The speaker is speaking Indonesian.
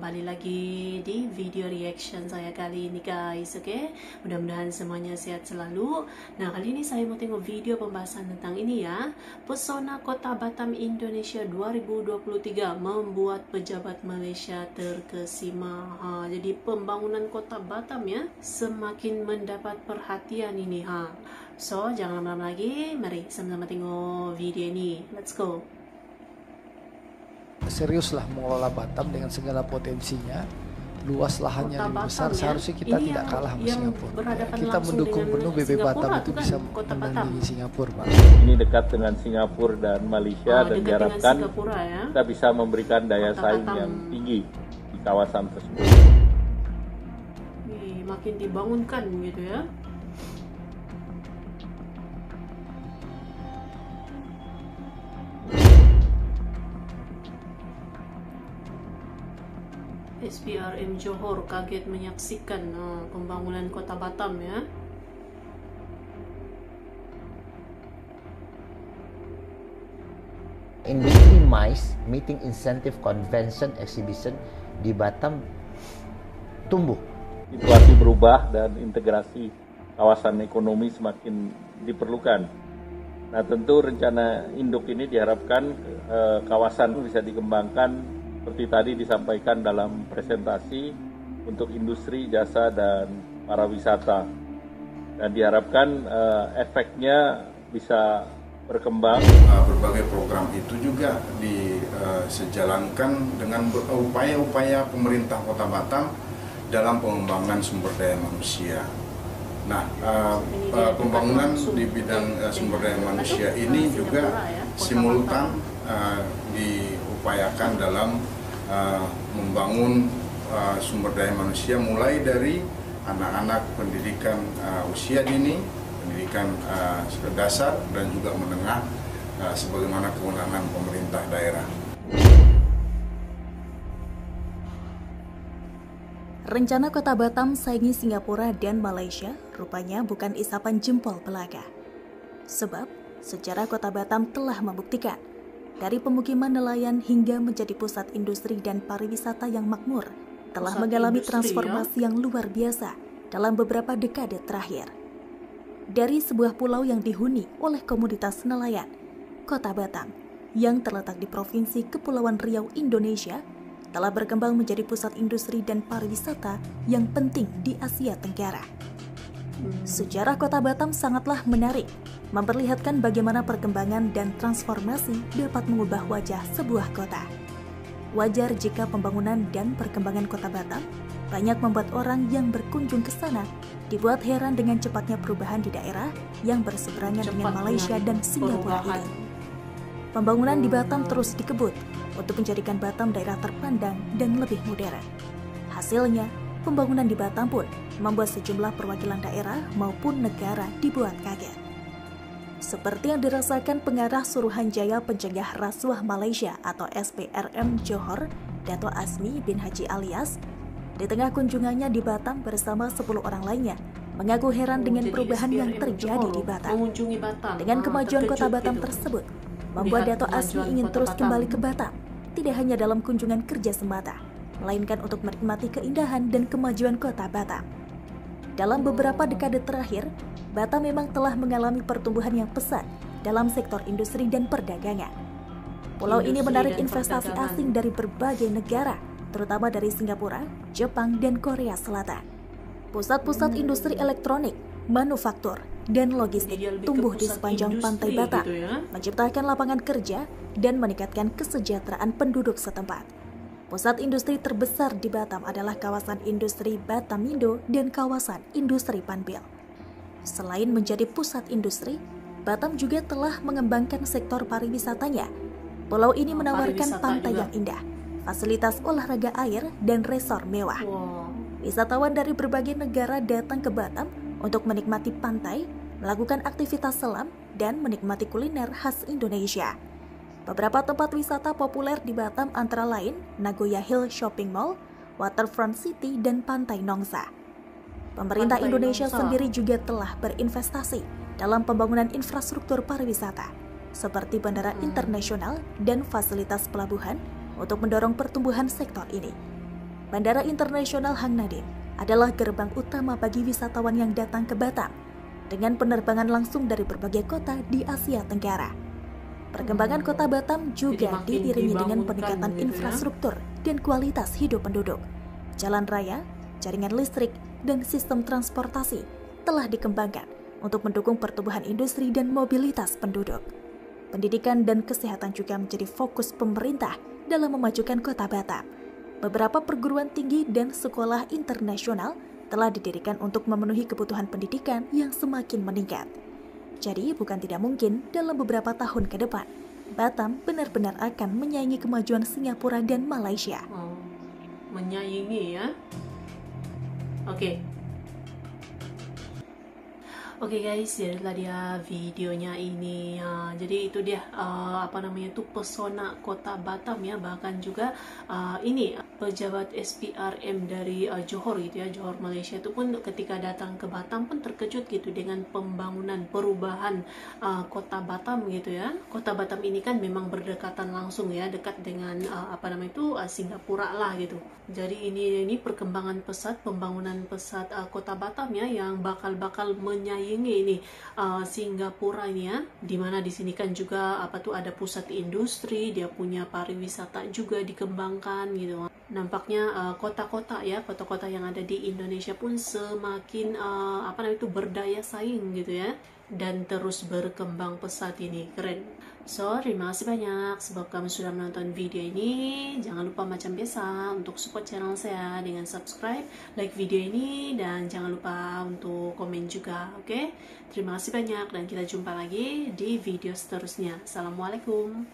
kembali lagi di video reaction saya kali ini guys, oke? Mudah-mudahan semuanya sehat selalu. Nah, kali ini saya mau tengok video pembahasan tentang ini ya. Pesona Kota Batam Indonesia 2023 membuat pejabat Malaysia terkesima. Jadi pembangunan Kota Batam ya semakin mendapat perhatian ini ha. So, jangan lama-lama lagi, mari sama-sama tengok video ini. Let's go. Seriuslah mengelola Batam dengan segala potensinya, luas lahannya lebih besar, seharusnya kita tidak kalah sama Singapura. Kita mendukung penuh BB Batam itu bisa menandingi Singapura, Pak. Ini dekat dengan Singapura dan Malaysia dan diharapkan kita bisa memberikan daya saing yang tinggi di kawasan tersebut. Makin dibangunkan gitu ya. SPRM Johor kaget menyaksikan pembangunan Kota Batam ya. Industry MICE Meeting Incentive Convention Exhibition di Batam tumbuh. Situasi berubah dan integrasi kawasan ekonomi semakin diperlukan. Nah, tentu rencana induk ini diharapkan kawasan bisa dikembangkan seperti tadi disampaikan dalam presentasi untuk industri, jasa, dan pariwisata. Dan diharapkan efeknya bisa berkembang. Berbagai program itu juga disejalankan dengan upaya-upaya pemerintah Kota Batam dalam pengembangan sumber daya manusia. Nah, pembangunan di bidang sumber daya manusia ini juga simultan diupayakan dalam membangun sumber daya manusia mulai dari anak-anak pendidikan usia dini, pendidikan dasar dan juga menengah sebagaimana kewenangan pemerintah daerah. Rencana Kota Batam saingi Singapura dan Malaysia rupanya bukan isapan jempol belaka. Sebab sejarah Kota Batam telah membuktikan dari pemukiman nelayan hingga menjadi pusat industri dan pariwisata yang makmur, telah mengalami transformasi yang luar biasa dalam beberapa dekade terakhir. Dari sebuah pulau yang dihuni oleh komunitas nelayan, Kota Batam yang terletak di Provinsi Kepulauan Riau, Indonesia, telah berkembang menjadi pusat industri dan pariwisata yang penting di Asia Tenggara. Sejarah Kota Batam sangatlah menarik, memperlihatkan bagaimana perkembangan dan transformasi dapat mengubah wajah sebuah kota. Wajar jika pembangunan dan perkembangan Kota Batam banyak membuat orang yang berkunjung ke sana dibuat heran dengan cepatnya perubahan di daerah yang berseberangan dengan Malaysia dan Singapura ini. Pembangunan di Batam terus dikebut untuk menjadikan Batam daerah terpandang dan lebih modern. Hasilnya, pembangunan di Batam pun membuat sejumlah perwakilan daerah maupun negara dibuat kaget. Seperti yang dirasakan pengarah Suruhanjaya Pencegah Rasuah Malaysia atau SPRM Johor, Dato' Azmi bin Haji Alias, di tengah kunjungannya di Batam bersama 10 orang lainnya, mengaku heran dengan perubahan yang terjadi di Batam. Dengan kemajuan Kota Batam tersebut, membuat Dato' Azmi ingin terus kembali ke Batam, tidak hanya dalam kunjungan kerja semata, melainkan untuk menikmati keindahan dan kemajuan Kota Batam. Dalam beberapa dekade terakhir, Batam memang telah mengalami pertumbuhan yang pesat dalam sektor industri dan perdagangan. Pulau ini menarik investasi asing dari berbagai negara, terutama dari Singapura, Jepang, dan Korea Selatan. Pusat-pusat industri elektronik, manufaktur, dan logistik tumbuh di sepanjang pantai Batam, menciptakan lapangan kerja dan meningkatkan kesejahteraan penduduk setempat. Pusat industri terbesar di Batam adalah kawasan industri Batamindo dan kawasan industri Panbil. Selain menjadi pusat industri, Batam juga telah mengembangkan sektor pariwisatanya. Pulau ini menawarkan pantai yang indah, fasilitas olahraga air, dan resort mewah. Wisatawan dari berbagai negara datang ke Batam untuk menikmati pantai, melakukan aktivitas selam, dan menikmati kuliner khas Indonesia. Beberapa tempat wisata populer di Batam antara lain Nagoya Hill Shopping Mall, Waterfront City, dan Pantai Nongsa. Pemerintah Indonesia sendiri juga telah berinvestasi dalam pembangunan infrastruktur pariwisata, seperti bandara internasional dan fasilitas pelabuhan untuk mendorong pertumbuhan sektor ini. Bandara Internasional Hang Nadiem adalah gerbang utama bagi wisatawan yang datang ke Batam dengan penerbangan langsung dari berbagai kota di Asia Tenggara. Perkembangan kota Batam juga diiringi dengan peningkatan infrastruktur dan kualitas hidup penduduk. Jalan raya, jaringan listrik, dan sistem transportasi telah dikembangkan untuk mendukung pertumbuhan industri dan mobilitas penduduk. Pendidikan dan kesehatan juga menjadi fokus pemerintah dalam memajukan kota Batam. Beberapa perguruan tinggi dan sekolah internasional telah didirikan untuk memenuhi kebutuhan pendidikan yang semakin meningkat. Jadi bukan tidak mungkin dalam beberapa tahun ke depan, Batam benar-benar akan menyaingi kemajuan Singapura dan Malaysia. Menyaingi ya? Oke guys, jadilah dia videonya ini. Jadi itu dia pesona kota Batam ya. Bahkan juga ini pejabat SPRM dari Johor gitu ya, Johor Malaysia itu pun ketika datang ke Batam pun terkejut gitu dengan pembangunan perubahan kota Batam gitu ya. Kota Batam ini kan memang berdekatan langsung ya, dekat dengan Singapura lah gitu. Jadi ini perkembangan pesat, pembangunan pesat kota Batam ya, yang bakal menyaingi ini Singapura ini ya, dimana di sini kan juga ada pusat industri, dia punya pariwisata juga dikembangkan gitu. Nampaknya kota-kota yang ada di Indonesia pun semakin berdaya saing gitu ya, dan terus berkembang pesat ini. Keren. So, terima kasih banyak sebab kamu sudah menonton video ini. Jangan lupa macam biasa untuk support channel saya dengan subscribe, like video ini, dan jangan lupa untuk komen juga, oke? Terima kasih banyak dan kita jumpa lagi di video seterusnya. Assalamualaikum.